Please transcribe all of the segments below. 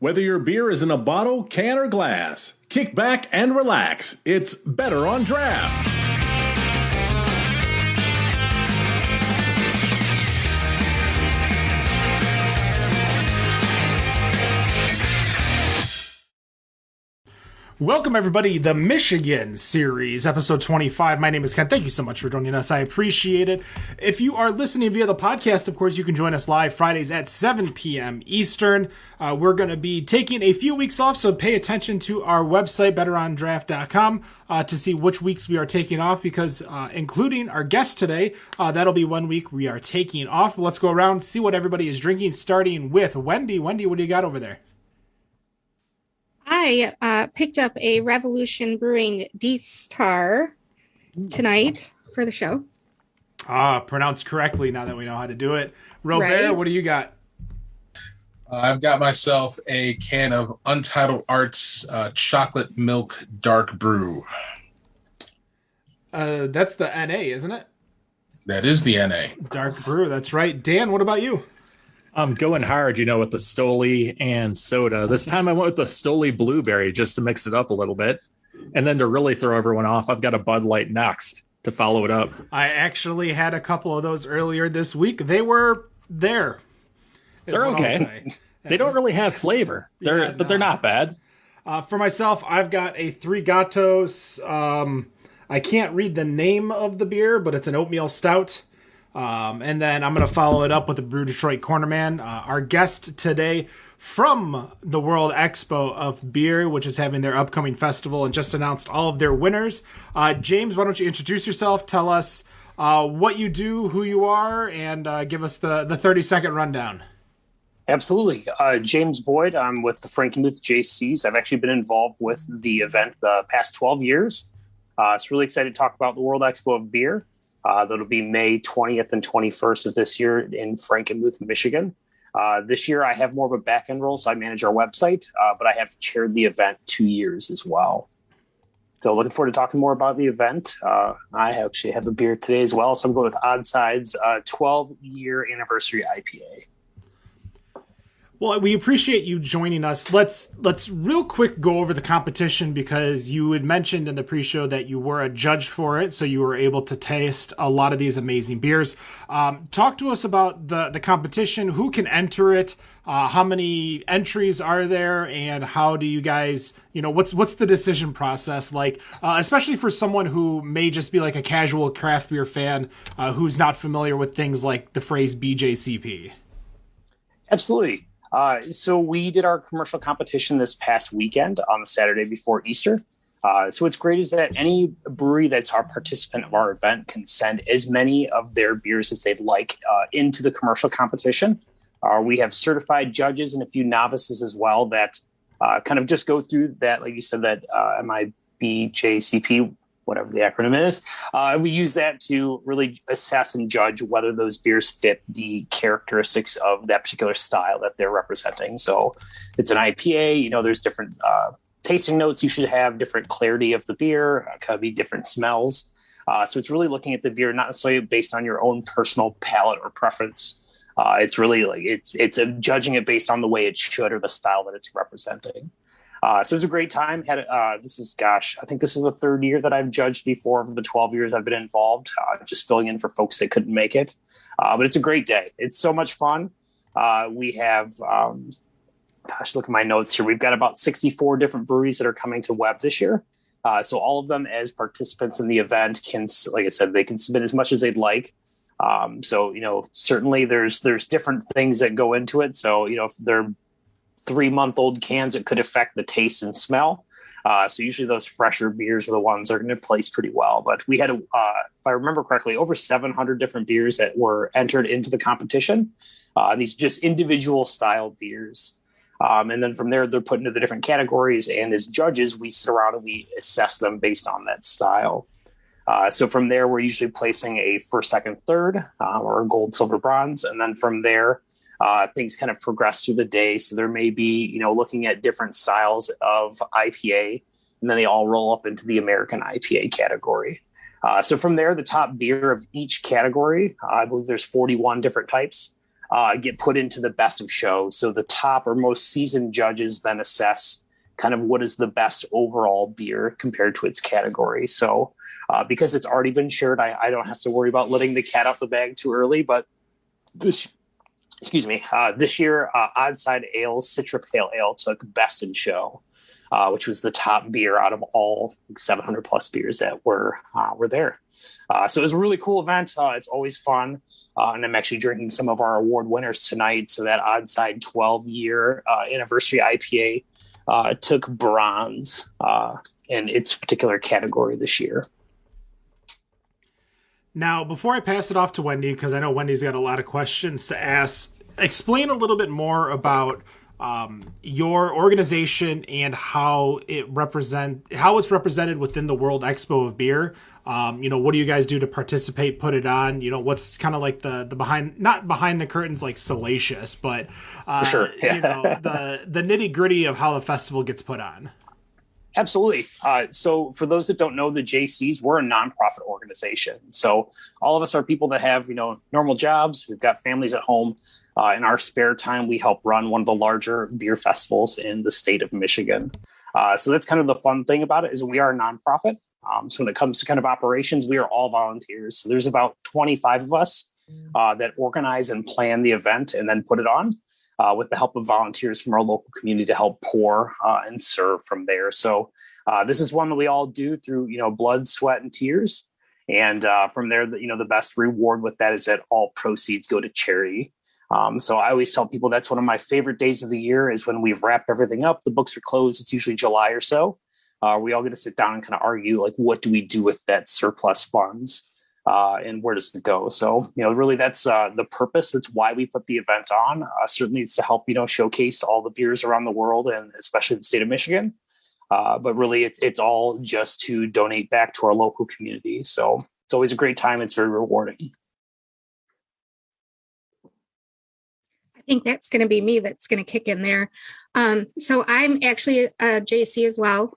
Whether your beer is in a bottle, can, or glass, kick back and relax. It's Better on Draft. Welcome, everybody, the Michigan series, episode 25. My name is Ken. Thank you so much for joining us. I appreciate it. If you are listening via the podcast, of course, you can join us live Fridays at 7 p.m. Eastern. We're going to be taking a few weeks off, so pay attention to our website, betterondraft.com, to see which weeks we are taking off, because including our guest today, that'll be 1 week we are taking off. But let's go around and see what everybody is drinking, starting with Wendy. Wendy, what do you got over there? I picked up a Revolution Brewing Death Star tonight for the show. Pronounced correctly now that we know how to do it. Robert, right. What do you got? I've got myself a can of Untitled Arts Chocolate Milk Dark Brew. That's the NA, isn't it? That is the NA. Dark Brew, that's right. Dan, what about you? I'm going hard, with the Stoli and soda. This time I went with the Stoli Blueberry just to mix it up a little bit. And then to really throw everyone off, I've got a Bud Light next to follow it up. I actually had a couple of those earlier this week. They were there. They're okay. They don't really have flavor, but they're not bad. For myself, I've got a Three Gatos. I can't read the name of the beer, but it's an oatmeal stout. And then I'm going to follow it up with the Brew Detroit Cornerman. Our guest today from the World Expo of Beer, which is having their upcoming festival and just announced all of their winners. James, why don't you introduce yourself? Tell us what you do, who you are, and give us the 30-second rundown. Absolutely. James Boyd. I'm with the Frankenmuth Jaycees. I've actually been involved with the event the past 12 years. It's really excited to talk about the World Expo of Beer. That'll be May 20th and 21st of this year in Frankenmuth, Michigan. This year, I have more of a back-end role, so I manage our website, but I have chaired the event 2 years as well. So looking forward to talking more about the event. I actually have a beer today as well, so I'm going with Oddside's 12-year anniversary IPA. Well, we appreciate you joining us. Let's real quick go over the competition, because you had mentioned in the pre-show that you were a judge for it, so you were able to taste a lot of these amazing beers. Talk to us about the competition, who can enter it, how many entries are there, and how do you guys, what's the decision process like, especially for someone who may just be like a casual craft beer fan who's not familiar with things like the phrase BJCP? Absolutely. So we did our commercial competition this past weekend on the Saturday before Easter. So what's great is that any brewery that's our participant of our event can send as many of their beers as they'd like into the commercial competition. We have certified judges and a few novices as well that kind of just go through that, like you said, that MIBJCP, whatever the acronym is. We use that to really assess and judge whether those beers fit the characteristics of that particular style that they're representing. So it's an IPA, there's different tasting notes you should have, different clarity of the beer, could be different smells. So it's really looking at the beer, not necessarily based on your own personal palate or preference. It's really like it's judging it based on the way it should or the style that it's representing. So it was a great time. I think this is the third year that I've judged before of the 12 years I've been involved, just filling in for folks that couldn't make it. But it's a great day. It's so much fun. We have, look at my notes here. We've got about 64 different breweries that are coming to Web this year. So all of them as participants in the event can, like I said, they can submit as much as they'd like. So, certainly there's different things that go into it. So, if they're 3-month-old cans, it could affect the taste and smell. So usually those fresher beers are the ones that are going to place pretty well. But we had, if I remember correctly, over 700 different beers that were entered into the competition. These just individual style beers. And then from there, they're put into the different categories. And as judges, we sit around and we assess them based on that style. So from there, we're usually placing a first, second, third, or a gold, silver, bronze. And then from there, things kind of progress through the day. So there may be, looking at different styles of IPA, and then they all roll up into the American IPA category. So from there, the top beer of each category, I believe there's 41 different types. get put into the best of show. So the top or most seasoned judges then assess kind of what is the best overall beer compared to its category. So because it's already been shared, I don't have to worry about letting the cat out the bag too early. But this year, Oddside Ale's Citra Pale Ale took best in show, which was the top beer out of all 700 plus beers that were there. So it was a really cool event. It's always fun. And I'm actually drinking some of our award winners tonight. So that Oddside 12-year anniversary IPA took bronze in its particular category this year. Now, before I pass it off to Wendy, because I know Wendy's got a lot of questions to ask, explain a little bit more about your organization and how it's represented within the World Expo of Beer. What do you guys do to participate, put it on? What's kind of like the behind, not behind the curtains like salacious, but sure. the nitty gritty of how the festival gets put on. Absolutely. So for those that don't know, the Jaycees, we're a nonprofit organization. So all of us are people that have, normal jobs. We've got families at home. In our spare time, we help run one of the larger beer festivals in the state of Michigan. So that's kind of the fun thing about it is we are a nonprofit. So when it comes to kind of operations, we are all volunteers. So there's about 25 of us that organize and plan the event and then put it on. With the help of volunteers from our local community to help pour and serve from there. So this is one that we all do through, blood, sweat, and tears. And from there, the best reward with that is that all proceeds go to charity. So I always tell people that's one of my favorite days of the year is when we've wrapped everything up. The books are closed. It's usually July or so. We all get to sit down and kind of argue, like, what do we do with that surplus funds? And where does it go? So, really that's the purpose. That's why we put the event on. Certainly it's to help, showcase all the beers around the world and especially the state of Michigan. But really it's all just to donate back to our local community. So it's always a great time. It's very rewarding. I think that's going to be me that's going to kick in there. So I'm actually a JC as well.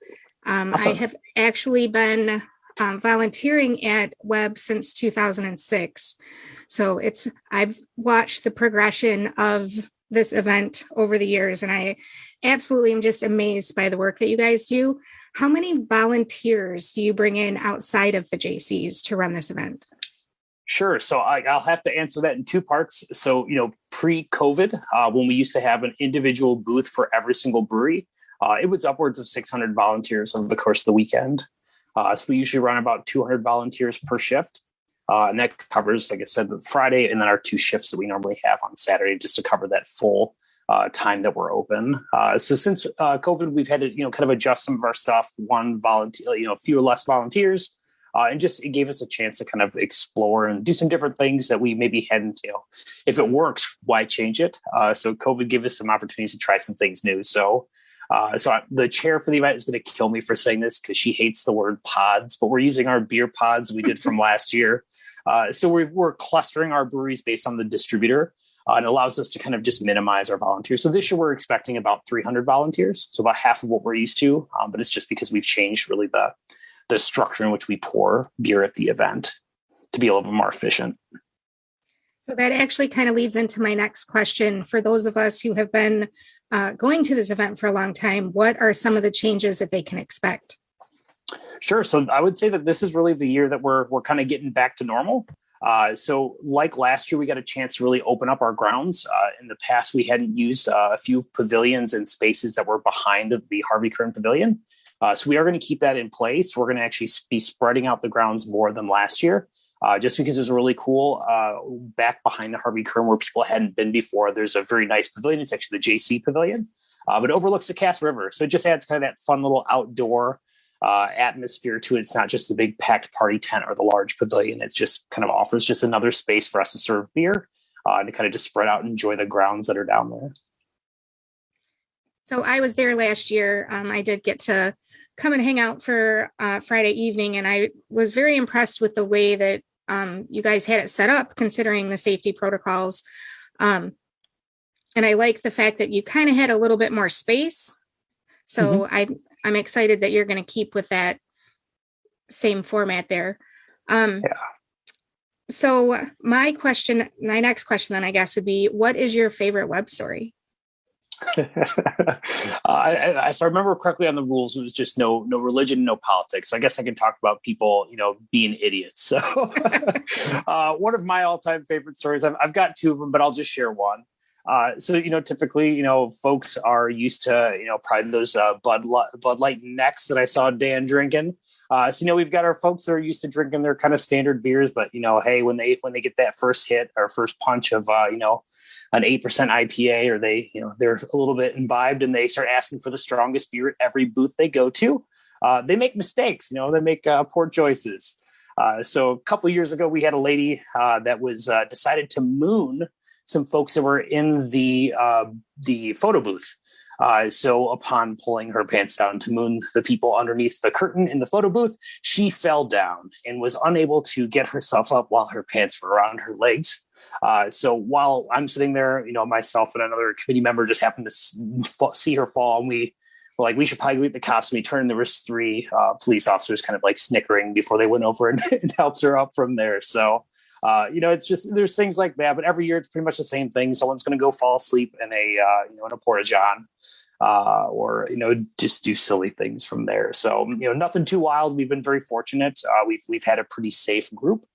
Awesome. I have actually been volunteering at Webb since 2006. So I've watched the progression of this event over the years, and I absolutely am just amazed by the work that you guys do. How many volunteers do you bring in outside of the JCs to run this event? Sure. So I'll have to answer that in two parts. So, pre-COVID, when we used to have an individual booth for every single brewery, it was upwards of 600 volunteers over the course of the weekend. So we usually run about 200 volunteers per shift. And that covers, like I said, Friday and then our 2 shifts that we normally have on Saturday just to cover that full time that we're open. So since COVID, we've had to, kind of adjust some of our stuff, one volunteer, fewer less volunteers. And just it gave us a chance to kind of explore and do some different things that we maybe hadn't, if it works, why change it? So COVID gave us some opportunities to try some things new. So the chair for the event is going to kill me for saying this because she hates the word pods, but we're using our beer pods we did from last year. So we're clustering our breweries based on the distributor, and it allows us to kind of just minimize our volunteers. So this year we're expecting about 300 volunteers, so about half of what we're used to. But it's just because we've changed really the structure in which we pour beer at the event to be a little bit more efficient. So that actually kind of leads into my next question. For those of us who have been going to this event for a long time, what are some of the changes that they can expect? Sure. So I would say that this is really the year that we're kind of getting back to normal. So like last year, we got a chance to really open up our grounds. In the past, we hadn't used a few pavilions and spaces that were behind the Harvey Kern Pavilion. So we are going to keep that in place. We're going to actually be spreading out the grounds more than last year, just because it was really cool. Back behind the Harvey Kern where people hadn't been before, there's a very nice pavilion. It's actually the JC Pavilion, but it overlooks the Cass River. So it just adds kind of that fun little outdoor atmosphere to it. It's not just a big packed party tent or the large pavilion. It just kind of offers just another space for us to serve beer and to kind of just spread out and enjoy the grounds that are down there. So I was there last year. I did get to come and hang out for Friday evening, and I was very impressed with the way that you guys had it set up, considering the safety protocols. And I like the fact that you kind of had a little bit more space. So I'm excited that you're going to keep with that same format there. So my next question then I guess would be, what is your favorite web story? If I remember correctly on the rules, it was just no religion, no politics. So I guess I can talk about people, being idiots. So one of my all-time favorite stories, I've got two of them, but I'll just share one. So typically, folks are used to, probably those Bud Light necks that I saw Dan drinking. So we've got our folks that are used to drinking their kind of standard beers, but hey, when they get that first hit or first punch of an 8% IPA, or they're a little bit imbibed and they start asking for the strongest beer at every booth they go to, they make mistakes. They make poor choices. So a couple of years ago, we had a lady that was decided to moon some folks that were in the photo booth. So upon pulling her pants down to moon the people underneath the curtain in the photo booth, she fell down and was unable to get herself up while her pants were around her legs. So while I'm sitting there, myself and another committee member just happened to see her fall, and we were like, we should probably greet the cops. And we turned, there was 3 police officers kind of like snickering before they went over and helped her up from there. So it's just, there's things like that, but every year it's pretty much the same thing. Someone's going to go fall asleep in in a porta john, or just do silly things from there. So nothing too wild. We've been very fortunate. We've had a pretty safe group.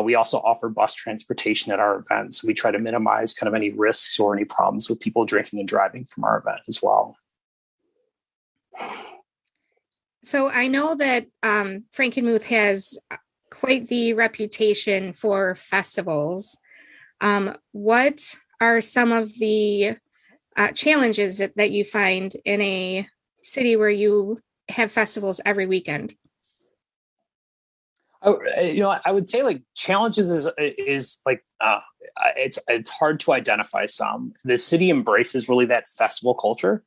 We also offer bus transportation at our events. We try to minimize kind of any risks or any problems with people drinking and driving from our event as well. So I know that Frankenmuth has quite the reputation for festivals. What are some of the challenges that you find in a city where you have festivals every weekend? I would say like challenges is like it's hard to identify some. The city embraces really that festival culture.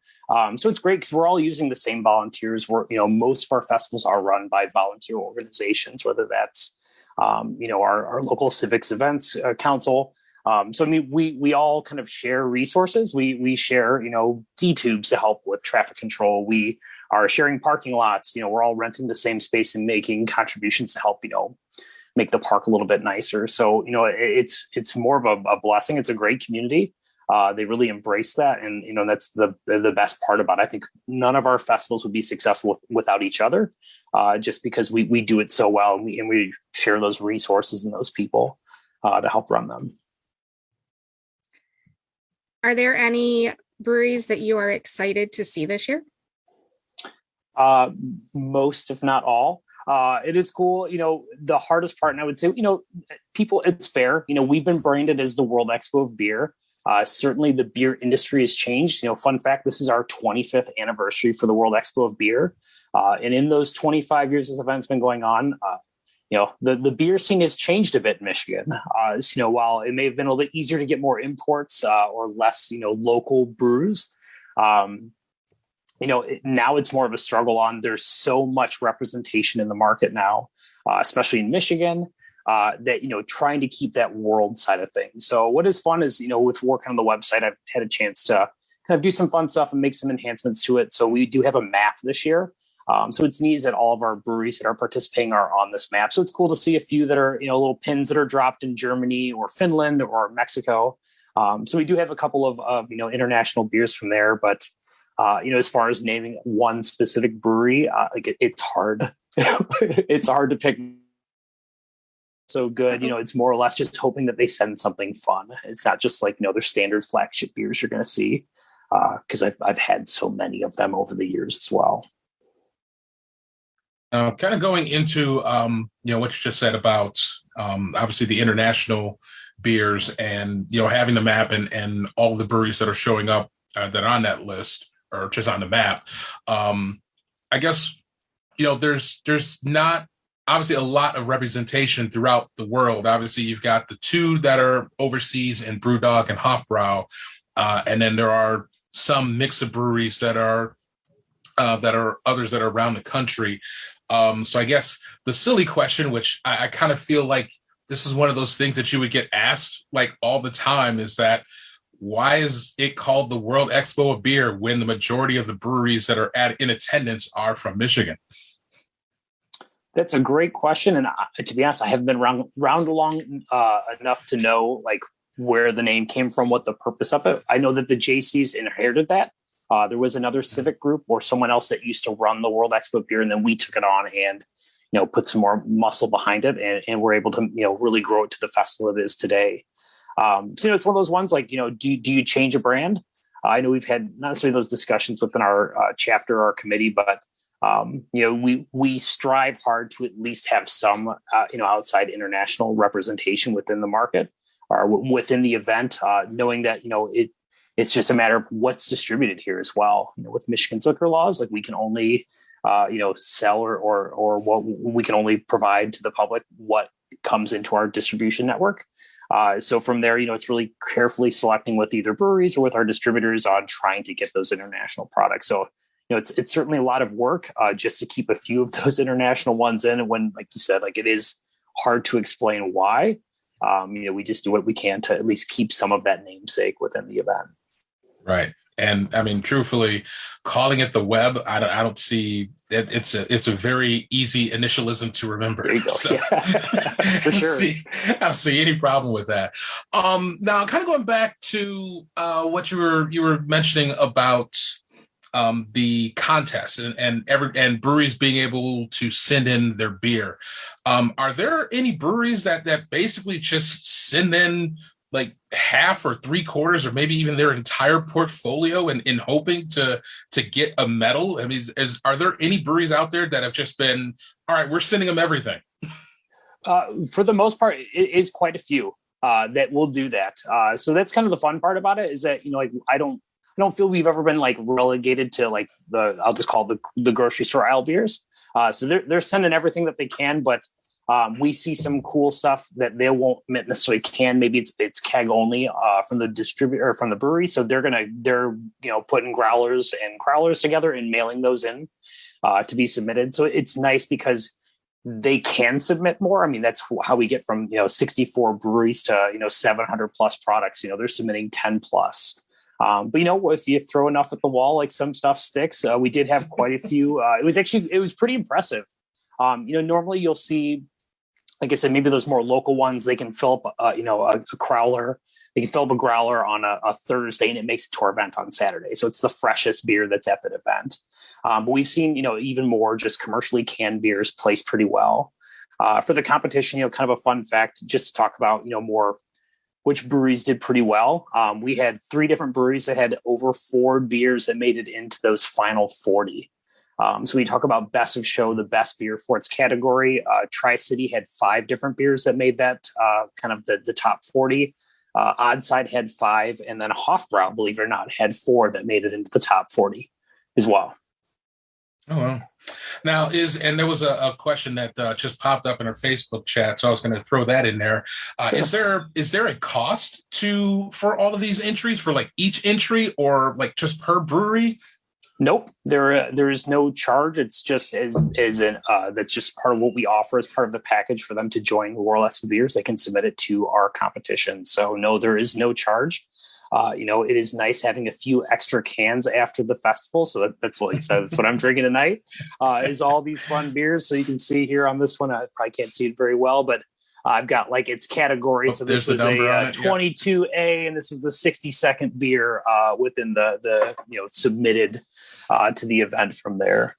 So it's great because we're all using the same volunteers. Most of our festivals are run by volunteer organizations, whether that's, our local civics events council. So I mean, we all kind of share resources. We share, D-tubes to help with traffic control. We are sharing parking lots. We're all renting the same space and making contributions to help, make the park a little bit nicer. So, it's more of a blessing. It's a great community. They really embrace that. And, that's the best part about it. I think none of our festivals would be successful without each other, just because we do it so well, and we share those resources and those people to help run them. Are there any breweries that you are excited to see this year? Most, if not all. It is cool. The hardest part, and I would say, people, it's fair. We've been branded as the World Expo of Beer. Certainly the beer industry has changed. Fun fact, this is our 25th anniversary for the World Expo of Beer. And in those 25 years this event's been going on, the beer scene has changed a bit in Michigan. While it may have been a little bit easier to get more imports or less, local brews, now it's more of a struggle there's so much representation in the market now, especially in Michigan, that, trying to keep that world side of things. So what is fun is, with working on the website, I've had a chance to kind of do some fun stuff and make some enhancements to it. So we do have a map this year. So it's neat that all of our breweries that are participating are on this map. So it's cool to see a few that are, little pins that are dropped in Germany or Finland or Mexico. So we do have a couple of international beers from there, but as far as naming one specific brewery, it's hard. It's hard to pick. So good. It's more or less just hoping that they send something fun. It's not just like, their standard flagship beers you're going to see, because I've had so many of them over the years as well. Kind of going into, what you just said about obviously the international beers and, having the map and all the breweries that are showing up that are on that list or just on the map. I guess, there's not obviously a lot of representation throughout the world. Obviously, you've got the 2 that are overseas in Brewdog and Hofbrau. And then there are some mix of breweries that are others that are around the country. So I guess the silly question, which I kind of feel like this is one of those things that you would get asked like all the time, is that why is it called the World Expo of Beer when the majority of the breweries that are in attendance are from Michigan? That's a great question. And to be honest, I haven't been round along enough to know like where the name came from, what the purpose of it. I know that the Jaycees inherited that. There was another civic group or someone else that used to run the World Expo beer, and then we took it on and put some more muscle behind it, and we're able to really grow it to the festival it is today. So it's one of those ones like do you change a brand? I know we've had not necessarily those discussions within our chapter or our committee, but we strive hard to at least have some outside international representation within the market or within the event, knowing that it's just a matter of what's distributed here as well. With Michigan's liquor laws, like we can only sell or what we can only provide to the public what comes into our distribution network. So from there, it's really carefully selecting with either breweries or with our distributors on trying to get those international products. So it's certainly a lot of work just to keep a few of those international ones in. And when, like you said, like it is hard to explain why. We just do what we can to at least keep some of that namesake within the event. Right. And I mean, truthfully, calling it the web, I don't see it. It's a very easy initialism to remember. There you go. So, yeah, for sure. I don't see any problem with that. Now, kind of going back to what you were mentioning about the contest and breweries being able to send in their beer. Are there any breweries that basically just send in like half or 3/4 or maybe even their entire portfolio in hoping to get a medal? I mean, are there any breweries out there that have just been, all right, we're sending them everything? For the most part, it is quite a few that will do that. So that's kind of the fun part about it is that, like, I don't feel we've ever been like relegated to like I'll just call it the grocery store aisle beers. So they're sending everything that they can, but we see some cool stuff that they won't necessarily can. Maybe it's keg only from the distributor or from the brewery. So they're putting growlers and crowlers together and mailing those in to be submitted. So it's nice because they can submit more. I mean, that's how we get from 64 breweries to 700 plus products. They're submitting 10 plus. But if you throw enough at the wall, like some stuff sticks. We did have quite a few. It was pretty impressive. Normally you'll see, like I said, maybe those more local ones, they can fill up, a crowler. They can fill up a growler on a Thursday and it makes it to our event on Saturday. So it's the freshest beer that's at that event. But we've seen, even more just commercially canned beers place pretty well. For the competition, kind of a fun fact, just to talk about, more which breweries did pretty well. We had 3 different breweries that had over 4 beers that made it into those final 40. So we talk about best of show, the best beer for its category. Tri-City had 5 different beers that made that kind of the top 40. Oddside had 5, and then Hofbrau, believe it or not, had 4 that made it into the top 40 as well. Oh, well. Now there was a question that just popped up in our Facebook chat, so I was going to throw that in there. Sure. Is there a cost for all of these entries, for like each entry, or like just per brewery? Nope, there is no charge. It's just that's just part of what we offer as part of the package for them to join World Expo Beers. They can submit it to our competition. So no, there is no charge. It is nice having a few extra cans after the festival. So that's what you said. That's what I'm drinking tonight. Is all these fun beers. So you can see here on this one, I probably can't see it very well, but I've got like its categories. So this was a 22A, and this was the 62nd beer within the submitted to the event from there.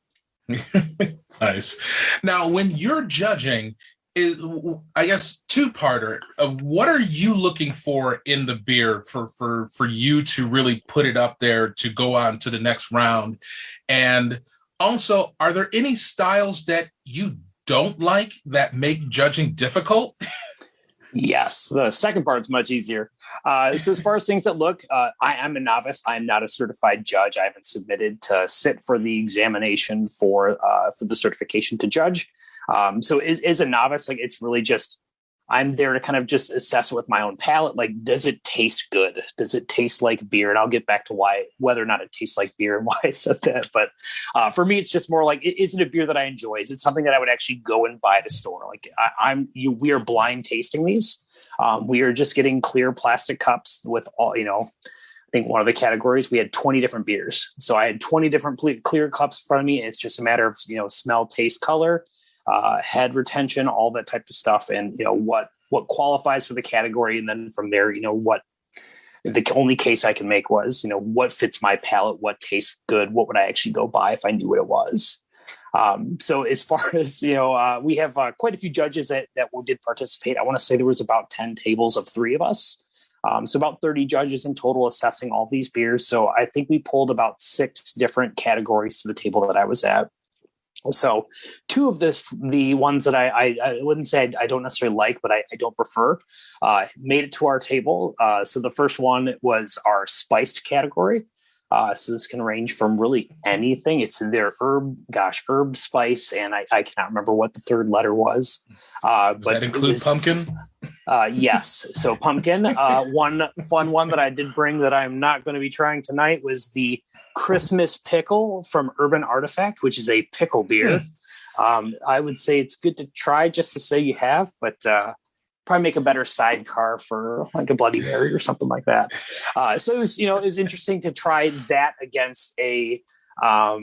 Nice. Now, when you're judging, I guess 2-parter. What are you looking for in the beer for you to really put it up there to go on to the next round? And also, are there any styles that you don't like that make judging difficult? Yes, the second part's much easier. So as far as things that look, I'm a novice. I'm not a certified judge. I haven't submitted to sit for the examination for the certification to judge. So as a novice, like it's really just, I'm there to kind of just assess it with my own palate. Like, does it taste good? Does it taste like beer? And I'll get back to whether or not it tastes like beer and why I said that. But for me, it's just more like, is it a beer that I enjoy? Is it something that I would actually go and buy at a store? Like we are blind tasting these. We are just getting clear plastic cups with all, I think one of the categories, we had 20 different beers. So I had 20 different clear cups in front of me. And it's just a matter of, smell, taste, color. head retention, all that type of stuff, and what qualifies for the category, and then from there, what the only case I can make was, what fits my palate, what tastes good, what would I actually go buy if I knew what it was. So as far as, we have quite a few judges that did participate. I want to say there was about 10 tables of 3 of us. So about 30 judges in total assessing all these beers. So I think we pulled about 6 different categories to the table that I was at. So 2 of the ones that I wouldn't say I don't necessarily like, but I don't prefer, made it to our table. So the first one was our spiced category. So this can range from really anything. It's in their herb spice, and I cannot remember what the third letter was. Does that include pumpkin? Yes. So pumpkin. One fun one that I did bring that I'm not going to be trying tonight was the Christmas pickle from Urban Artifact, which is a pickle beer. I would say it's good to try just to say you have, but probably make a better sidecar for like a Bloody Mary or something like that. So it was interesting to try that against a I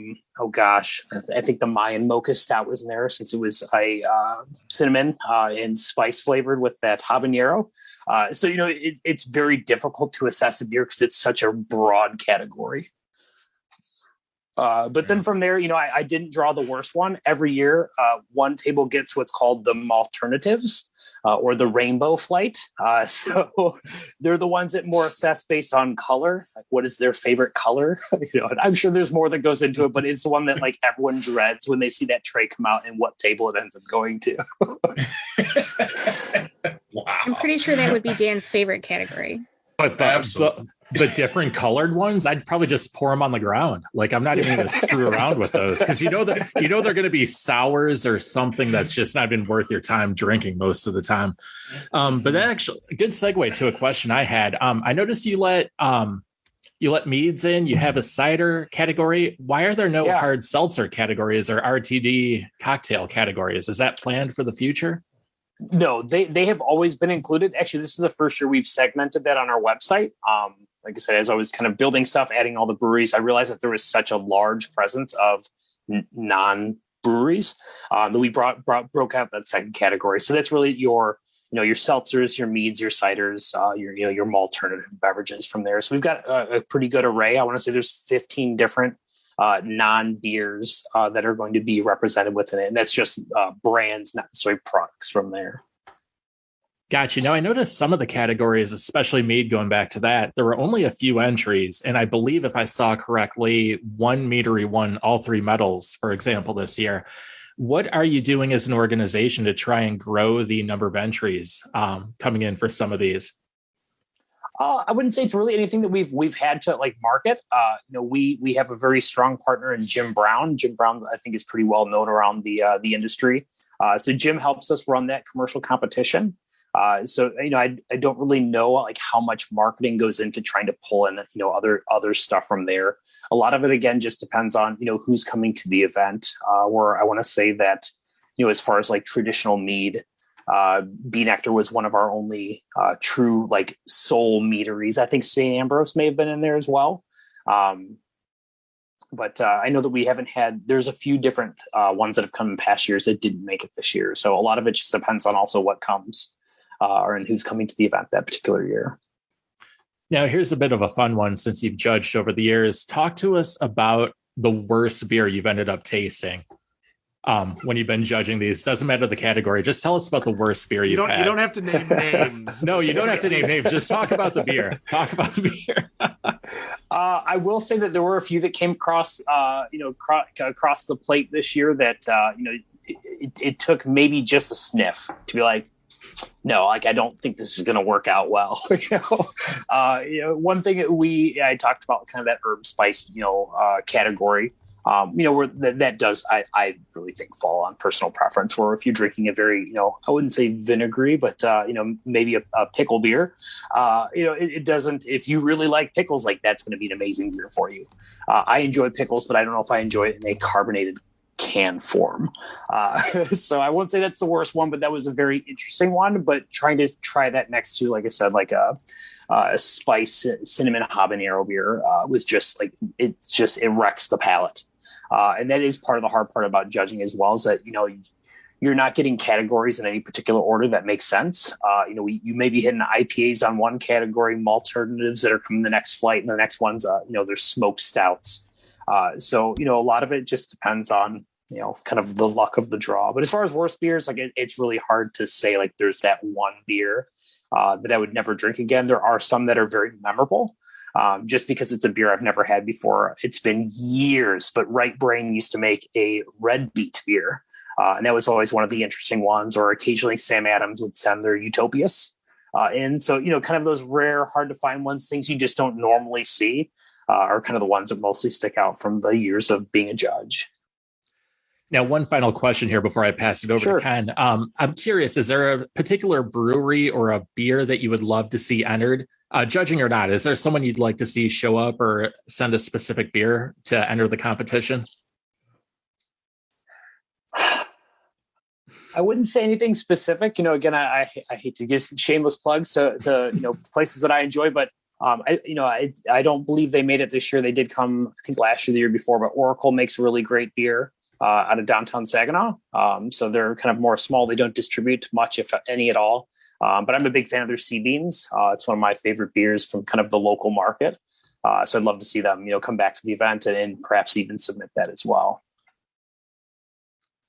think the Mayan mocha stout was in there, since it was a cinnamon and spice flavored with that habanero. So it's very difficult to assess a beer because it's such a broad category. But then from there, I didn't draw the worst one. Every year, one table gets what's called the alternatives. Or the rainbow flight. So they're the ones that more assess based on color. Like, what is their favorite color? And I'm sure there's more that goes into it, but it's the one that like everyone dreads when they see that tray come out and what table it ends up going to. Wow. I'm pretty sure that would be Dan's favorite category. But the different colored ones, I'd probably just pour them on the ground. Like, I'm not even going to screw around with those, because they're going to be sours or something that's just not been worth your time drinking most of the time. But that actually a good segue to a question I had. I noticed you let meads in. You have a cider category. Why are there no hard seltzer categories or RTD cocktail categories? Is that planned for the future? No, they have always been included. Actually, this is the first year we've segmented that on our website. Like I said, as I was kind of building stuff, adding all the breweries, I realized that there was such a large presence of non-breweries that we broke out that second category. So that's really your seltzers, your meads, your ciders, your alternative beverages from there. So we've got a pretty good array. I want to say there's 15 different non-beers that are going to be represented within it. And that's just brands, not necessarily products from there. Gotcha. Now, I noticed some of the categories, especially mead, going back to that, there were only a few entries. And I believe, if I saw correctly, one meadery won all 3 medals, for example, this year. What are you doing as an organization to try and grow the number of entries coming in for some of these? I wouldn't say it's really anything that we've had to like market. We have a very strong partner in Jim Brown. Jim Brown, I think, is pretty well known around the industry. So Jim helps us run that commercial competition. So I don't really know like how much marketing goes into trying to pull in other stuff from there. A lot of it again just depends on who's coming to the event. Where I want to say that as far as like traditional mead, Bee Nectar was one of our only true like soul meaderies. I think St. Ambrose may have been in there as well. But I know that we haven't had, there's a few different ones that have come in past years that didn't make it this year. So a lot of it just depends on also what comes and who's coming to the event that particular year. Now, here's a bit of a fun one since you've judged over the years. Talk to us about the worst beer you've ended up tasting when you've been judging these. Doesn't matter the category. Just tell us about the worst beer you've had. You don't have to name names. No, you don't have to name names. Just talk about the beer. Talk about the beer. I will say that there were a few that came across the plate this year that, it took maybe just a sniff to be like, no, like, I don't think this is going to work out well. One thing I talked about kind of that herb spice, category, where that does, I really think fall on personal preference, where if you're drinking a very, I wouldn't say vinegary, but, maybe a pickle beer, it doesn't, if you really like pickles, like that's going to be an amazing beer for you. I enjoy pickles, but I don't know if I enjoy it in a carbonated can form. So I won't say that's the worst one, but that was a very interesting one. But trying that next to, like I said, like a spice cinnamon habanero beer was just like, it wrecks the palate. And that is part of the hard part about judging as well, is that, you're not getting categories in any particular order that makes sense. You may be hitting IPAs on one category, malt alternatives that are coming the next flight, and the next one's, there's smoked stouts. So a lot of it just depends on, kind of the luck of the draw. But as far as worst beers, like it's really hard to say, like there's that one beer that I would never drink again. There are some that are very memorable. Just because it's a beer I've never had before. It's been years, but Right Brain used to make a red beet beer. And that was always one of the interesting ones, or occasionally Sam Adams would send their Utopias. And so, kind of those rare, hard to find ones, things you just don't normally see are kind of the ones that mostly stick out from the years of being a judge. Now, one final question here before I pass it over to Ken. I'm curious, is there a particular brewery or a beer that you would love to see entered? Judging or not, is there someone you'd like to see show up or send a specific beer to enter the competition? I wouldn't say anything specific. Again, I hate to give shameless plugs to places that I enjoy, but I don't believe they made it this year. They did come, I think, last year, the year before, but Oracle makes a really great beer out of downtown Saginaw. So they're kind of more small. They don't distribute much, if any at all. But I'm a big fan of their Sea Beans. It's one of my favorite beers from kind of the local market. So I'd love to see them, come back to the event and perhaps even submit that as well.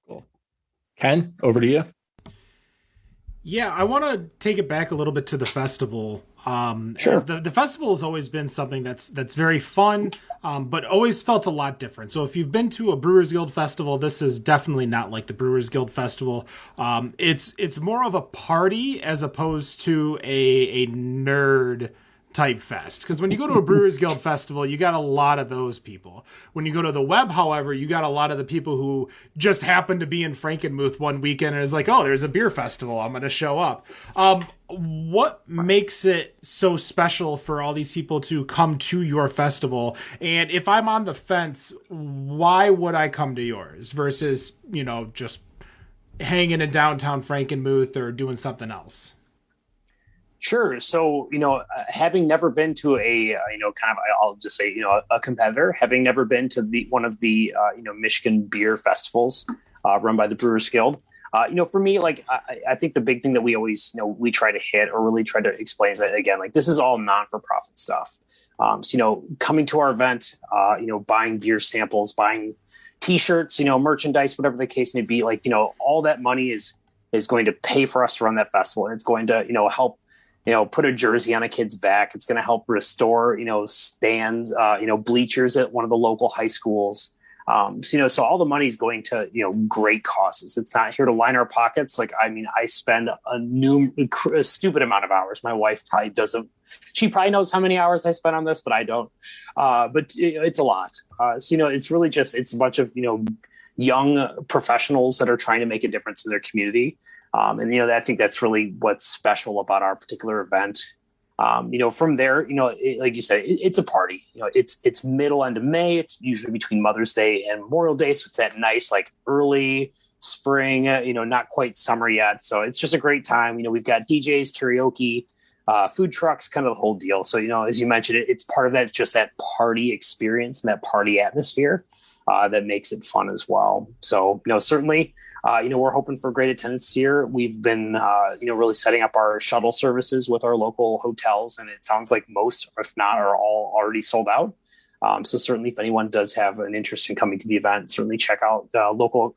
Cool. Ken, over to you. Yeah, I want to take it back a little bit to the festival. Sure. The festival has always been something that's very fun, but always felt a lot different. So if you've been to a Brewers Guild festival, this is definitely not like the Brewers Guild festival. It's more of a party as opposed to a nerd type fest. Because when you go to a Brewers Guild festival, you got a lot of those people. When you go to the web, however, you got a lot of the people who just happened to be in Frankenmuth one weekend and is like, oh, there's a beer festival, I'm going to show up. What makes it so special for all these people to come to your festival? And if I'm on the fence, why would I come to yours versus, just hanging in downtown Frankenmuth or doing something else? Sure. So, having never been to I'll just say, a competitor, having never been to one of the, Michigan beer festivals run by the Brewers Guild, for me, like, I think the big thing that we always, we try to hit or really try to explain is that, again, like, this is all non-for-profit stuff. So, coming to our event, buying beer samples, buying T-shirts, merchandise, whatever the case may be, like, all that money is going to pay for us to run that festival. And it's going to, help, put a jersey on a kid's back. It's going to help restore, stands, bleachers at one of the local high schools. So all the money is going to, great causes. It's not here to line our pockets. Like, I mean, I spend a stupid amount of hours. My wife probably doesn't. She probably knows how many hours I spend on this, but I don't. But it's a lot. So, it's really just, it's a bunch of, young professionals that are trying to make a difference in their community. And, I think that's really what's special about our particular event. From there, like you said, it's a party. It's middle end of May. It's usually between Mother's Day and Memorial Day. So it's that nice, like, early spring, not quite summer yet. So it's just a great time. We've got DJs, karaoke, food trucks, kind of the whole deal. So, as you mentioned, it's part of that. It's just that party experience and that party atmosphere that makes it fun as well. So, certainly, we're hoping for great attendance this year. We've been, really setting up our shuttle services with our local hotels, and it sounds like most, if not, are all already sold out. So certainly, if anyone does have an interest in coming to the event, certainly check out local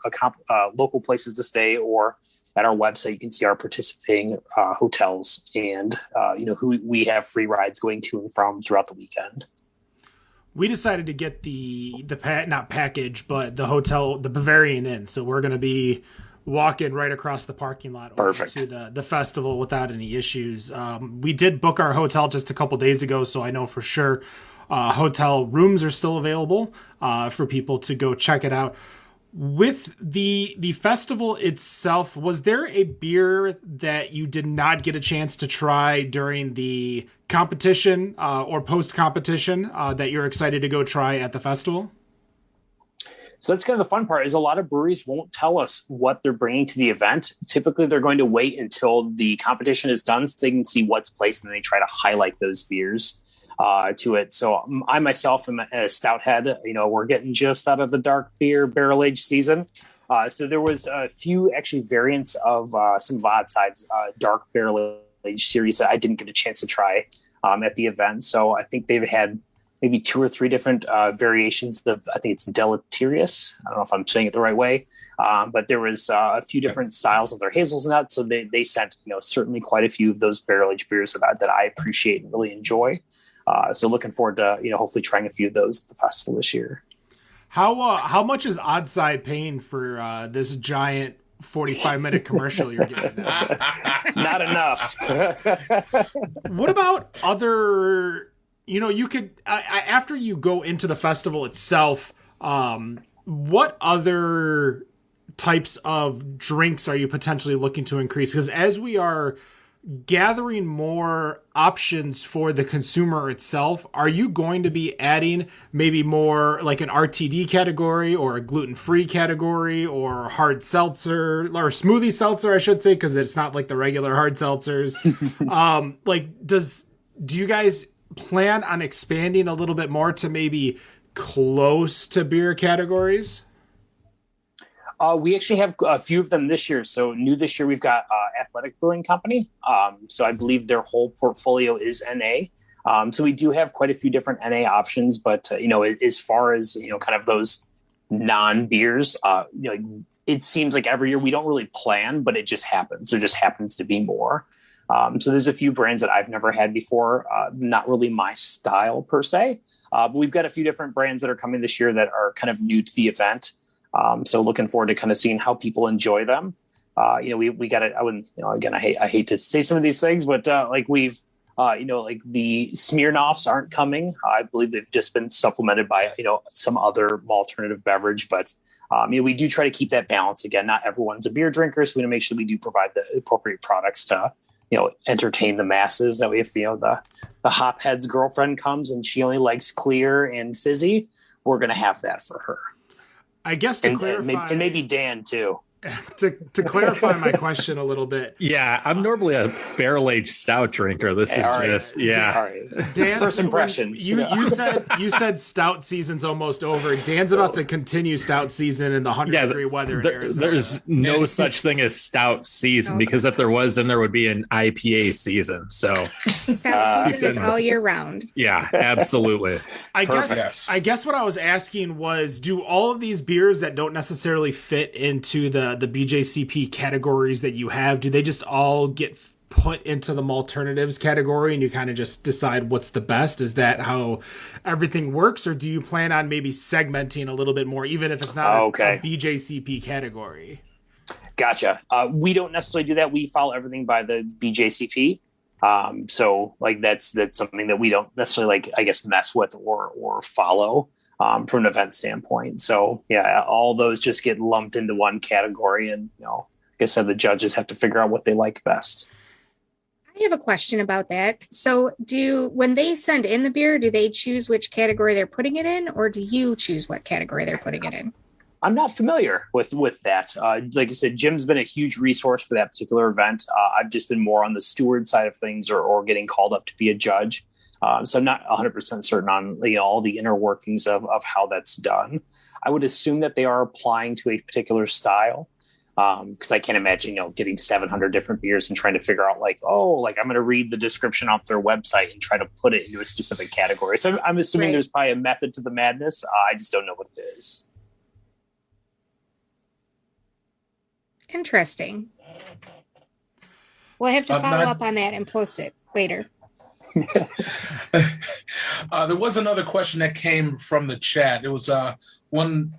places to stay, or at our website, you can see our participating hotels and, who we have free rides going to and from throughout the weekend. We decided to get the not package, but the hotel, the Bavarian Inn. So we're going to be walking right across the parking lot over to the festival without any issues. We did book our hotel just a couple days ago, so I know for sure hotel rooms are still available for people to go check it out. With the festival itself, was there a beer that you did not get a chance to try during the competition or post-competition that you're excited to go try at the festival? So that's kind of the fun part, is a lot of breweries won't tell us what they're bringing to the event. Typically, they're going to wait until the competition is done so they can see what's placed, and they try to highlight those beers. to it. So I myself am a stout head. We're getting just out of the dark beer barrel age season. So there was a few actually variants of some of Odd Side's dark barrel age series that I didn't get a chance to try at the event. So I think they've had maybe 2 or 3 different variations of, I think it's Deleterious. I don't know if I'm saying it the right way, but there was a few different styles of their hazelnut. So they sent, certainly quite a few of those barrel aged beers that I appreciate and really enjoy. So looking forward to, hopefully trying a few of those at the festival this year. How much is Odd Side paying for this giant 45-minute commercial you're getting? Not enough. What about other, you could, after you go into the festival itself, what other types of drinks are you potentially looking to increase? Because as we are gathering more options for the consumer itself, are you going to be adding maybe more like an RTD category or a gluten-free category or hard seltzer or smoothie seltzer, I should say, because it's not like the regular hard seltzers? Do you guys plan on expanding a little bit more to maybe close to beer categories? We actually have a few of them this year. So new this year, we've got Athletic Brewing Company. So I believe their whole portfolio is NA. So we do have quite a few different NA options, but as far as kind of those non-beers, it seems like every year we don't really plan, but it just happens. There just happens to be more. So there's a few brands that I've never had before, not really my style per se. But we've got a few different brands that are coming this year that are kind of new to the event. So looking forward to kind of seeing how people enjoy them. We got it. I wouldn't, again, I hate to say some of these things, but we've, like the Smirnoffs aren't coming. I believe they've just been supplemented by, some other alternative beverage, but we do try to keep that balance. Again, not everyone's a beer drinker, so we want to make sure we do provide the appropriate products to, entertain the masses. That way, if, the hophead's girlfriend comes and she only likes clear and fizzy, we're going to have that for her. I guess to clarify, and maybe Dan too. To clarify my question a little bit. Yeah, I'm normally a barrel-aged stout drinker. This is just All right. Dan, first impressions. You said stout season's almost over. Dan's about to continue stout season in the 100-degree weather in Arizona. There's no such thing as stout season, because if there was, then there would be an IPA season. So stout season is all year round. Yeah, absolutely. I guess what I was asking was, do all of these beers that don't necessarily fit into the BJCP categories that you have, do they just all get put into the alternatives category and you kind of just decide what's the best? Is that how everything works, or do you plan on maybe segmenting a little bit more, even if it's not a BJCP category? Gotcha. We don't necessarily do that. We follow everything by the BJCP. So that's something that we don't necessarily mess with or follow. From an event standpoint. So yeah, all those just get lumped into one category, and like I said, the judges have to figure out what they like best. I have a question about that. So when they send in the beer, do they choose which category they're putting it in, or do you choose what category they're putting it in? I'm not familiar with that. Like I said, Jim's been a huge resource for that particular event. I've just been more on the steward side of things or getting called up to be a judge. So I'm not 100% certain on all the inner workings of how that's done. I would assume that they are applying to a particular style, because I can't imagine getting 700 different beers and trying to figure out I'm going to read the description off their website and try to put it into a specific category. So I'm assuming there's probably a method to the madness. I just don't know what it is. Interesting. Well, I have to follow up on that and post it later. There was another question that came from the chat. It was one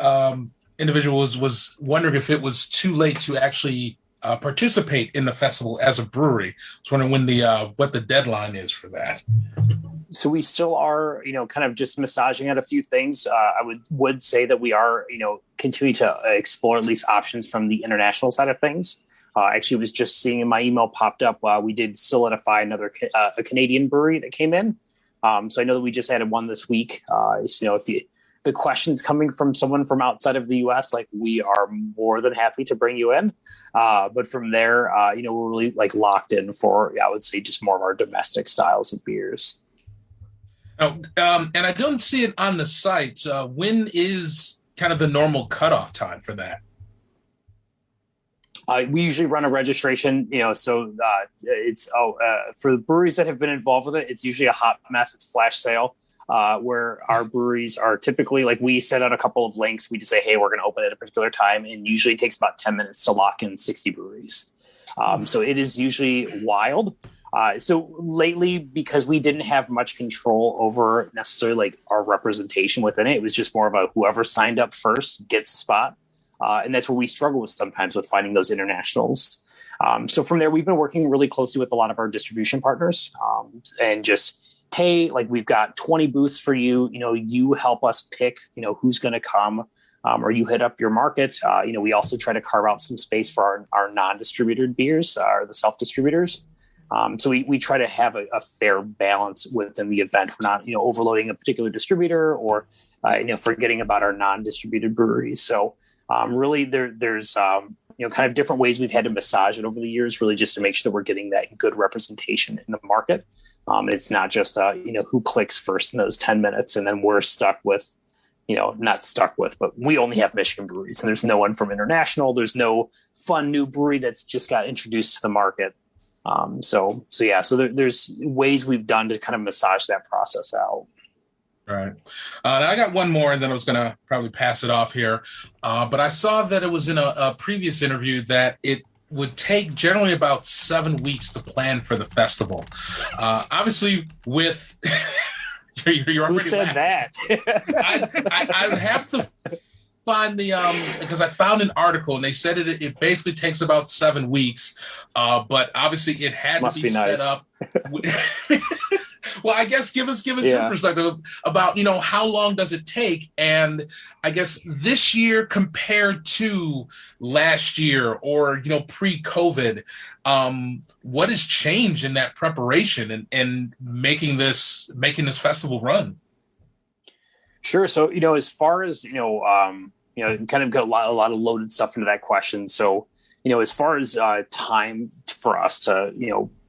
individual was wondering if it was too late to actually participate in the festival as a brewery. I was wondering when what the deadline is for that. So we still are, kind of just massaging out a few things. I would say that we are, continuing to explore at least options from the international side of things. Actually, was just seeing in my email popped up. We did solidify a Canadian brewery that came in. So I know that we just added one this week. If the question's coming from someone from outside of the U.S., we are more than happy to bring you in. But from there, we're really locked in for, I would say, just more of our domestic styles of beers. Oh, and I don't see it on the site. When is kind of the normal cutoff time for that? We usually run a registration, so it's for the breweries that have been involved with it, it's usually a hot mess. It's flash sale where our breweries are typically like we set out a couple of links. We just say, hey, we're going to open at a particular time, and usually it takes about 10 minutes to lock in 60 breweries. So it is usually wild. So lately, because we didn't have much control over necessarily like our representation within it, it was just more of a whoever signed up first gets a spot. And that's where we struggle with sometimes with finding those internationals. So from there, we've been working really closely with a lot of our distribution partners and just, hey, like we've got 20 booths for you, you help us pick, who's going to come or you hit up your market. We also try to carve out some space for our non-distributed beers or the self-distributors. So we try to have a fair balance within the event. We're not, overloading a particular distributor or, forgetting about our non-distributed breweries. So really there's, kind of different ways we've had to massage it over the years, really just to make sure that we're getting that good representation in the market. It's not just, who clicks first in those 10 minutes and then we're stuck with, not stuck with, but we only have Michigan breweries and there's no one from international. There's no fun new brewery that's just got introduced to the market. So there's ways we've done to kind of massage that process out. All right. Now I got one more and then I was going to probably pass it off here. But I saw that it was in a previous interview that it would take generally about 7 weeks to plan for the festival. Obviously with you're already Who said laughing. that? I would have to find the because I found an article and they said it basically takes about 7 weeks, but obviously it had to be sped up. Well, I guess give us your perspective about how long does it take, and I guess this year compared to last year or pre-COVID, what has changed in that preparation and making this festival run? Sure. So, as far as, kind of got a lot of loaded stuff into that question. So, as far as time for us to,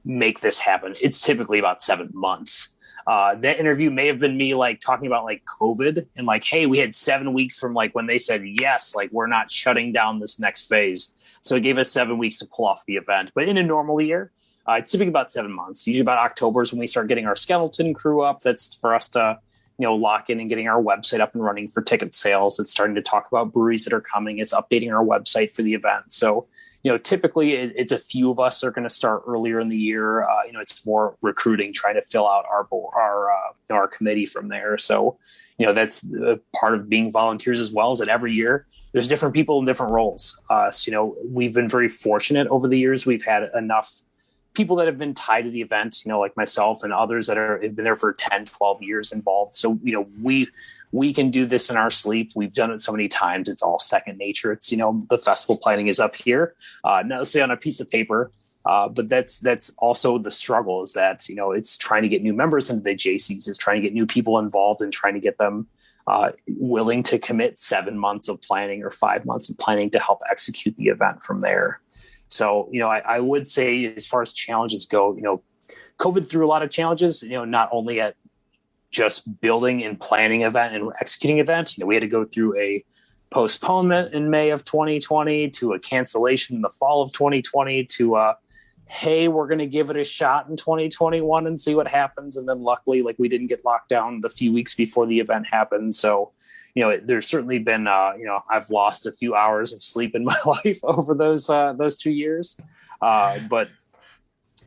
make this happen, it's typically about 7 months. That interview may have been me like talking about like COVID and like, hey, we had 7 weeks from like when they said, yes, like we're not shutting down this next phase. So it gave us 7 weeks to pull off the event. But in a normal year, it's typically about 7 months. Usually about October is when we start getting our skeleton crew up. That's for us to lock in and getting our website up and running for ticket sales. It's starting to talk about breweries that are coming. It's updating our website for the event. So, typically it's a few of us that are going to start earlier in the year. It's more recruiting, trying to fill out our committee from there. So, that's part of being volunteers as well, is that every year there's different people in different roles. We've been very fortunate over the years. We've had enough people that have been tied to the event, like myself and others that have been there for 10, 12 years involved. So, we can do this in our sleep. We've done it so many times. It's all second nature. It's, the festival planning is up here, not necessarily on a piece of paper, but that's also the struggle is that, it's trying to get new members into the Jaycees, is trying to get new people involved and trying to get them willing to commit 7 months of planning or 5 months of planning to help execute the event from there. So, I would say as far as challenges go, COVID threw a lot of challenges, not only at just building and planning event and executing event. We had to go through a postponement in May of 2020 to a cancellation in the fall of 2020 to hey, we're going to give it a shot in 2021 and see what happens. And then luckily, like we didn't get locked down the few weeks before the event happened. So, there's certainly been, I've lost a few hours of sleep in my life over those 2 years. But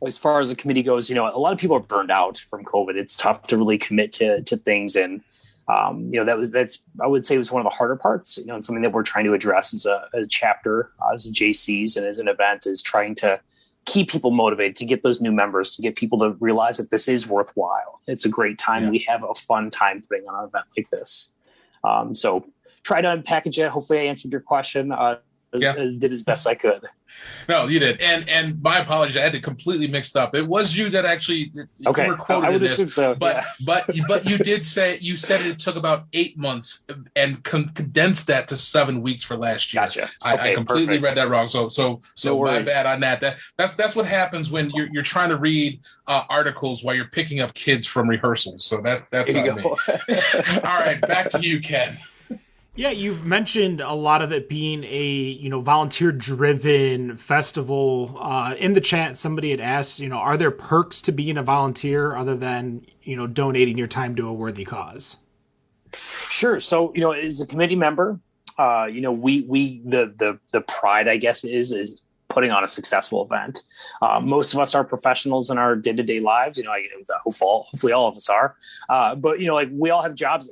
as far as the committee goes, a lot of people are burned out from COVID. It's tough to really commit to things. And, I would say was one of the harder parts, and something that we're trying to address as a chapter, as a Jaycees and as an event is trying to keep people motivated, to get those new members, to get people to realize that this is worthwhile. It's a great time. Yeah. We have a fun time putting on an event like this. So try to unpackage it. Hopefully I answered your question. did as best I could. No, you did. And my apologies, I had it completely mixed up. It was you that actually okay. were quoted I would in this, assume so. but you said it took about 8 months and condensed that to 7 weeks for last year. Gotcha. I completely read that wrong. So No my bad on that. That's what happens when you're trying to read articles while you're picking up kids from rehearsals. So that's on me. All right, back to you, Ken. Yeah, you've mentioned a lot of it being a, volunteer-driven festival. In the chat, somebody had asked, are there perks to being a volunteer other than, donating your time to a worthy cause? Sure. So, as a committee member, the pride, I guess, is putting on a successful event. Most of us are professionals in our day-to-day lives. Hopefully all of us are. But we all have jobs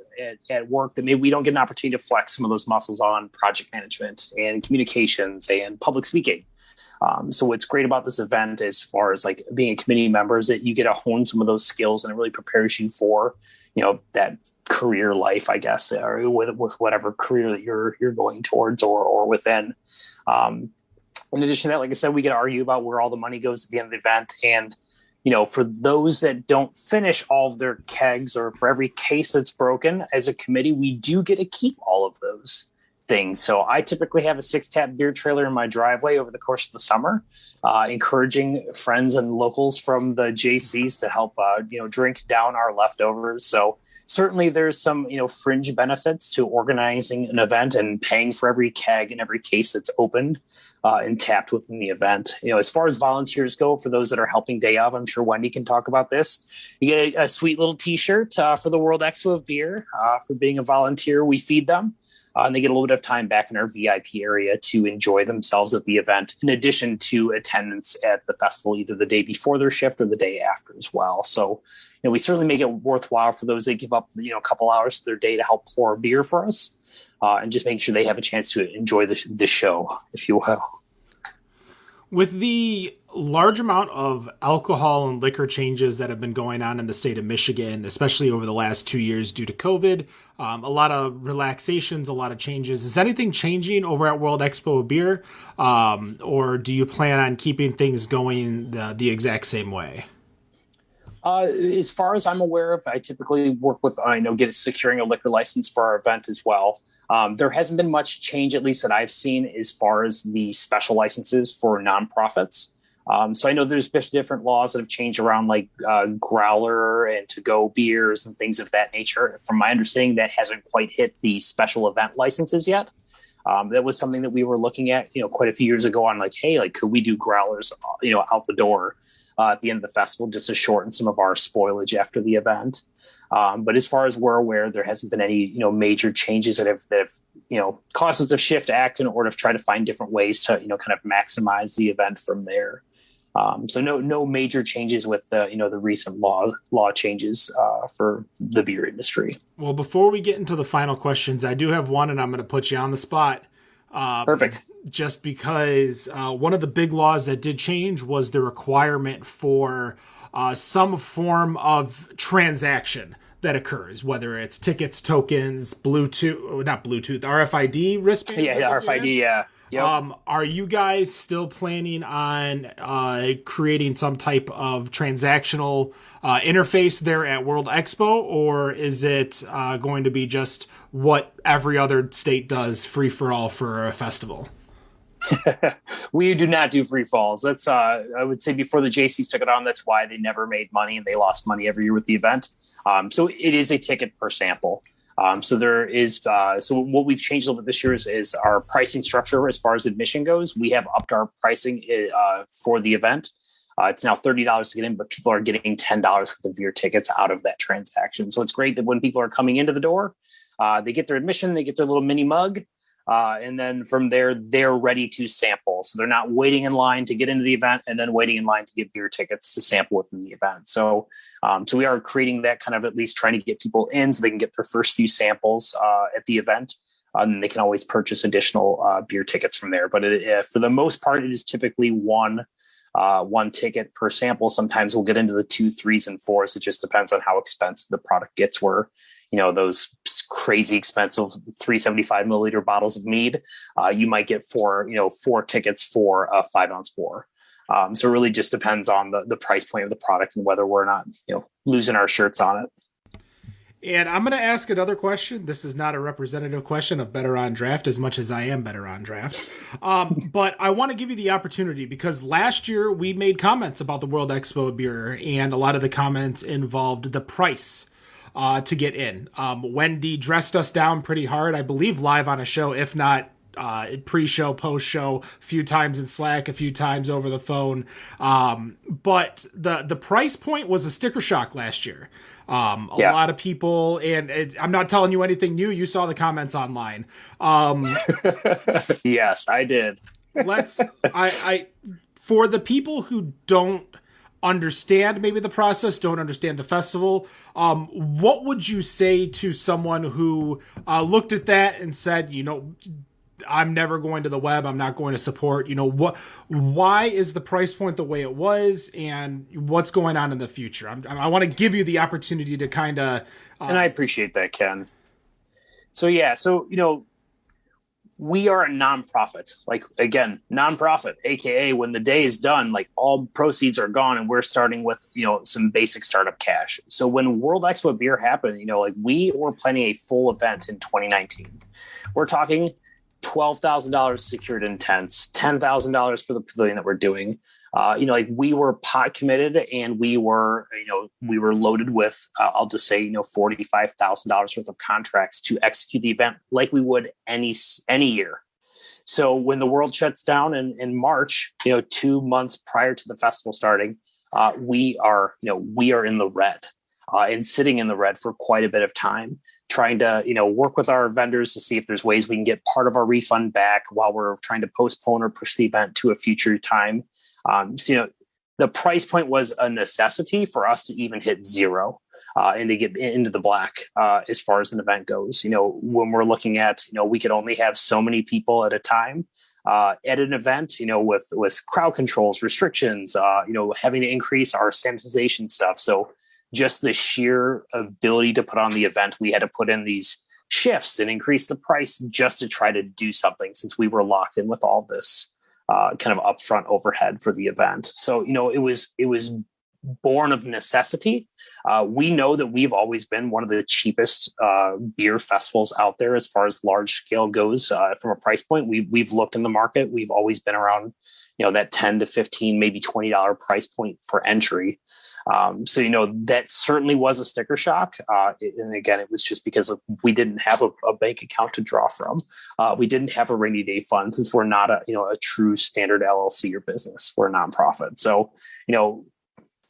at work that maybe we don't get an opportunity to flex some of those muscles on project management and communications and public speaking. So what's great about this event as far as like being a committee member is that you get to hone some of those skills, and it really prepares you for, that career life, I guess, or with whatever career that you're going towards or within. In addition to that, like I said, we get to argue about where all the money goes at the end of the event. And, for those that don't finish all of their kegs, or for every case that's broken, as a committee, we do get to keep all of those things. So I typically have a 6-tap beer trailer in my driveway over the course of the summer, encouraging friends and locals from the Jaycees to help, drink down our leftovers. So certainly there's some, fringe benefits to organizing an event and paying for every keg and every case that's opened and tapped within the event. As far as volunteers go, for those that are helping day of, I'm sure Wendy can talk about this. You get a sweet little T-shirt for the World Expo of Beer for being a volunteer. We feed them. And they get a little bit of time back in our VIP area to enjoy themselves at the event, in addition to attendance at the festival, either the day before their shift or the day after as well. So, we certainly make it worthwhile for those that give up, a couple hours of their day to help pour beer for us, and just make sure they have a chance to enjoy the show, if you will. With the large amount of alcohol and liquor changes that have been going on in the state of Michigan, especially over the last 2 years due to COVID, a lot of relaxations, a lot of changes. Is anything changing over at World Expo of Beer? Or do you plan on keeping things going the exact same way? As far as I'm aware of, I typically work with, securing a liquor license for our event as well. There hasn't been much change, at least that I've seen, as far as the special licenses for nonprofits. So I know there's been different laws that have changed around, like growler and to-go beers and things of that nature. From my understanding, that hasn't quite hit the special event licenses yet. That was something that we were looking at, quite a few years ago on like, hey, like, could we do growlers, out the door at the end of the festival just to shorten some of our spoilage after the event. But as far as we're aware, there hasn't been any, major changes that have caused us to shift act in order to try to find different ways to, kind of maximize the event from there. So no major changes with the recent law changes for the beer industry. Well, before we get into the final questions, I do have one, and I'm going to put you on the spot. Perfect. Just because one of the big laws that did change was the requirement for some form of transaction that occurs, whether it's tickets, tokens, RFID wristbands. Yeah, RFID. Yeah. Yep. Are you guys still planning on creating some type of transactional interface there at World Expo, or is it going to be just what every other state does, free for all for a festival? We do not do free falls. That's I would say before the Jaycees took it on, that's why they never made money, and they lost money every year with the event. So it is a ticket per sample. So there is, so what we've changed a little bit this year is our pricing structure as far as admission goes. We have upped our pricing for the event. It's now $30 to get in, but people are getting $10 worth of beer tickets out of that transaction. So it's great that when people are coming into the door, they get their admission, they get their little mini mug. And then from there, they're ready to sample. So they're not waiting in line to get into the event and then waiting in line to get beer tickets to sample within the event. So we are creating that kind of, at least trying to get people in so they can get their first few samples at the event. And they can always purchase additional beer tickets from there. But for the most part, it is typically one ticket per sample. Sometimes we'll get into the 2, 3s, and 4s. It just depends on how expensive the product gets. Where those crazy expensive 375 milliliter bottles of mead, you might get four tickets for a 5-ounce pour. So it really just depends on the price point of the product and whether we're not, losing our shirts on it. And I'm going to ask another question. This is not a representative question of Better on Draft as much as I am Better on Draft. But I want to give you the opportunity because last year we made comments about the World Expo beer, and a lot of the comments involved the price to get in. Wendy dressed us down pretty hard, I believe live on a show, if not pre-show, post-show, a few times in Slack, a few times over the phone. But the price point was a sticker shock last year. A lot of people, and I'm not telling you anything new. You saw the comments online. Yes, I did. For the people who don't understand maybe the process, don't understand the festival, what would you say to someone who looked at that and said, I'm never going to the web, I'm not going to support, why is the price point the way it was, and what's going on in the future? I want to give you the opportunity to kind of... and I appreciate that, Ken. So, we are a nonprofit, nonprofit, AKA when the day is done, all proceeds are gone and we're starting with, some basic startup cash. So when World Expo Beer happened, we were planning a full event in 2019. We're talking $12,000 secured in tents, $10,000 for the pavilion that we're doing. We were pot committed, and we were loaded with, I'll just say, $45,000 worth of contracts to execute the event like we would any year. So when the world shuts down in March, 2 months prior to the festival starting, we are in the red and sitting in the red for quite a bit of time, trying to, work with our vendors to see if there's ways we can get part of our refund back while we're trying to postpone or push the event to a future time. The price point was a necessity for us to even hit zero and to get into the black as far as an event goes. When we're looking at, we could only have so many people at a time at an event, with crowd controls, restrictions, having to increase our sanitization stuff. So just the sheer ability to put on the event, we had to put in these shifts and increase the price just to try to do something, since we were locked in with all this kind of upfront overhead for the event. So, it was born of necessity. We know that we've always been one of the cheapest beer festivals out there as far as large scale goes. From a price point, we've looked in the market. We've always been around, that $10 to $15, maybe $20 price point for entry. That certainly was a sticker shock. And again, it was just because we didn't have a bank account to draw from. We didn't have a rainy day fund, since we're not a true standard LLC or business. We're a nonprofit. So,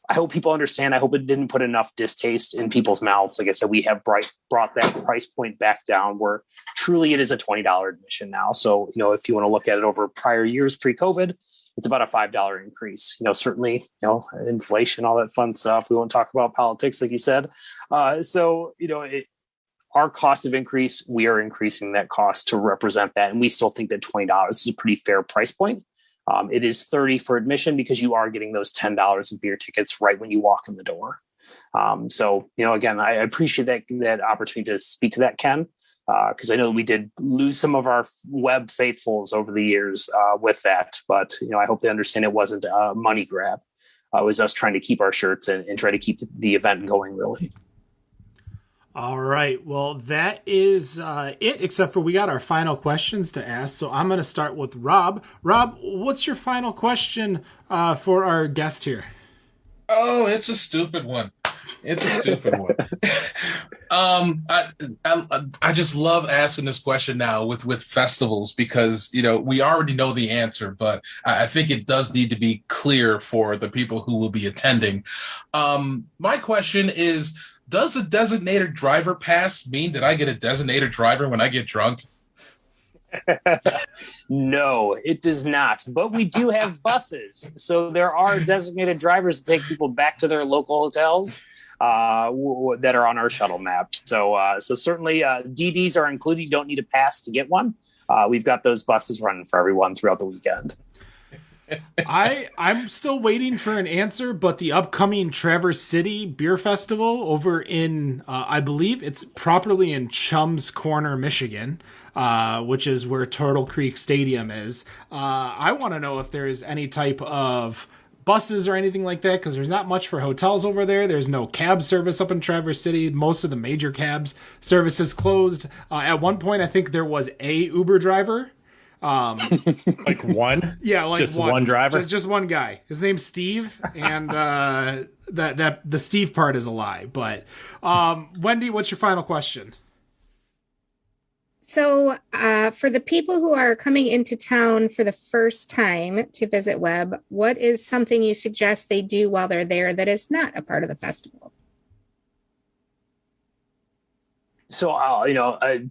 I hope people understand. I hope it didn't put enough distaste in people's mouths. Like I said, we have brought that price point back down, where truly it is a $20 admission now. So, if you want to look at it over prior years pre-COVID, it's about a $5 increase. Certainly, inflation, all that fun stuff. We won't talk about politics, like you said. Our cost of increase, we are increasing that cost to represent that. And we still think that $20 is a pretty fair price point. It is $30 for admission, because you are getting those $10 of beer tickets right when you walk in the door. Again, I appreciate that opportunity to speak to that, Ken. Because I know we did lose some of our web faithfuls over the years with that. But, I hope they understand it wasn't a money grab. It was us trying to keep our shirts and try to keep the event going, really. All right. Well, that is it, except for we got our final questions to ask. So I'm going to start with Rob. Rob, what's your final question for our guest here? Oh, it's a stupid one. I just love asking this question now with festivals, because we already know the answer, but I think it does need to be clear for the people who will be attending. My question is, does a designated driver pass mean that I get a designated driver when I get drunk? No, it does not. But we do have buses, so there are designated drivers to take people back to their local hotels that are on our shuttle map. So certainly DDs are included. You don't need a pass to get one. We've got those buses running for everyone throughout the weekend. I'm still waiting for an answer, but the upcoming Traverse City Beer Festival over in, I believe it's properly in Chums Corner, Michigan, which is where Turtle Creek Stadium is. I want to know if there's any type of buses or anything like that, because there's not much for hotels over there. There's no cab service up in Traverse City. Most of the major cabs services closed. At one point, I think there was a Uber driver. Like one? Yeah, like just one driver? Just one guy. His name's Steve, and that the Steve part is a lie. But Wendy, what's your final question? So for the people who are coming into town for the first time to visit Webb, what is something you suggest they do while they're there that is not a part of the festival? So,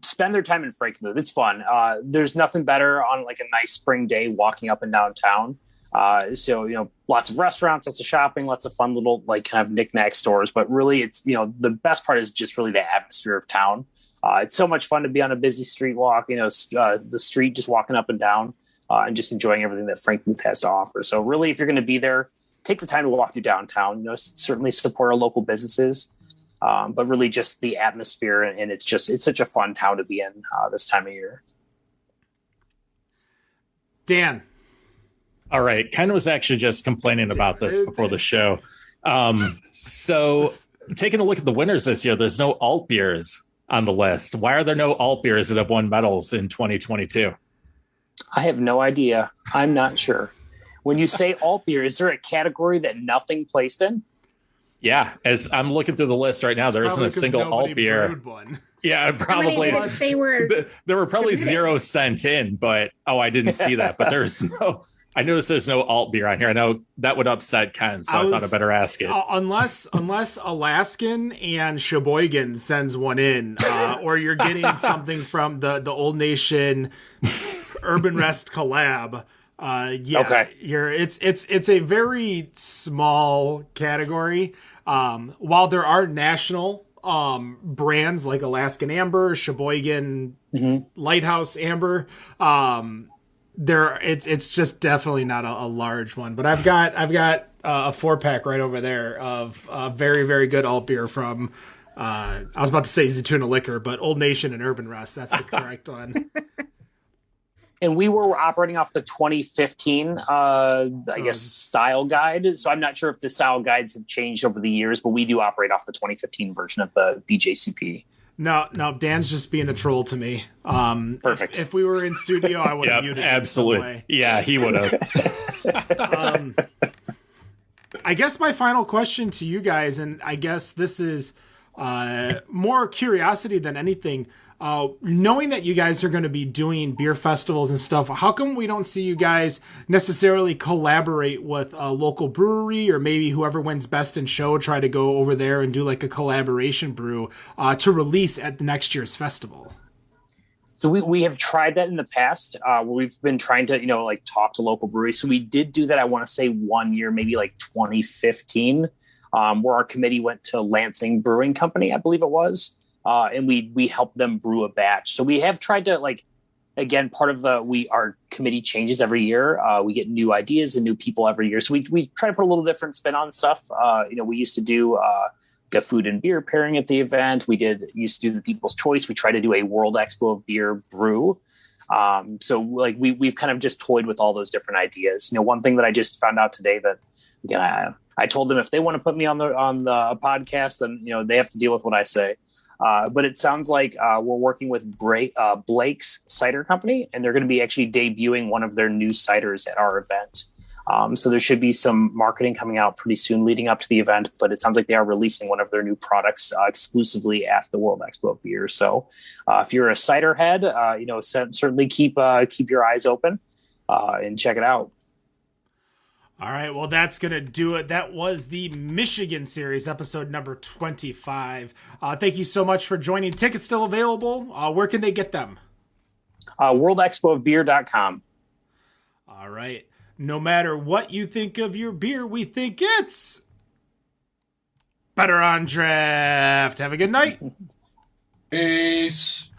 spend their time in Frankenmuth. It's fun. There's nothing better on like a nice spring day walking up and down town. Lots of restaurants, lots of shopping, lots of fun little like kind of knickknack stores. But really, it's, the best part is just really the atmosphere of town. It's so much fun to be on a busy street walk, the street just walking up and down and just enjoying everything that Frankenmuth has to offer. So really, if you're going to be there, take the time to walk through downtown, certainly support our local businesses. But really just the atmosphere, and it's such a fun town to be in this time of year. Dan. All right. Ken was actually just complaining about this before the show. So taking a look at the winners this year, there's no alt beers on the list. Why are there no alt beers that have won medals in 2022? I have no idea. I'm not sure. When you say alt beer, is there a category that nothing placed in? Yeah, as I'm looking through the list right now, there isn't a single alt beer. Yeah, probably. There were probably 0 sent in, but I didn't see that. But I noticed there's no alt beer on here. I know that would upset Ken, so I thought I'd better ask it. Unless Alaskan and Sheboygan sends one in, or you're getting something from the Old Nation Urban Rest collab. Okay. It's a very small category. While there are national brands like Alaskan Amber, Sheboygan Lighthouse Amber, it's just definitely not a large one. But I've got a 4-pack right over there of very, very good alt beer from I was about to say Zaytuna Liquor, but Old Nation and Urban Rest. That's the correct one. And we were operating off the 2015, style guide. So I'm not sure if the style guides have changed over the years, but we do operate off the 2015 version of the BJCP. No, Dan's just being a troll to me. Perfect. If we were in studio, I would have muted him. Absolutely. Yeah, he would have. I guess my final question to you guys, and I guess this is more curiosity than anything. Knowing that you guys are going to be doing beer festivals and stuff, how come we don't see you guys necessarily collaborate with a local brewery, or maybe whoever wins best in show try to go over there and do like a collaboration brew to release at next year's festival? So we have tried that in the past. We've been trying to, talk to local breweries. So we did do that, I want to say 1 year, maybe like 2015, where our committee went to Lansing Brewing Company, I believe it was. And we help them brew a batch. So we have tried to again, part of our committee changes every year. We get new ideas and new people every year. So we try to put a little different spin on stuff. We used to do a food and beer pairing at the event. Used to do the People's Choice. We try to do a World Expo of Beer brew. We've kind of just toyed with all those different ideas. One thing that I just found out today that, again, I told them if they want to put me on the podcast, then, they have to deal with what I say. But it sounds like we're working with Blake's Cider Company, and they're going to be actually debuting one of their new ciders at our event. So there should be some marketing coming out pretty soon leading up to the event, but it sounds like they are releasing one of their new products exclusively at the World Expo of Beer. So if you're a cider head, certainly keep your eyes open and check it out. All right, well, that's going to do it. That was the Michigan Series, episode number 25. Thank you so much for joining. Tickets still available. Where can they get them? WorldExpoofBeer.com. All right. No matter what you think of your beer, we think it's better on draft. Have a good night. Peace.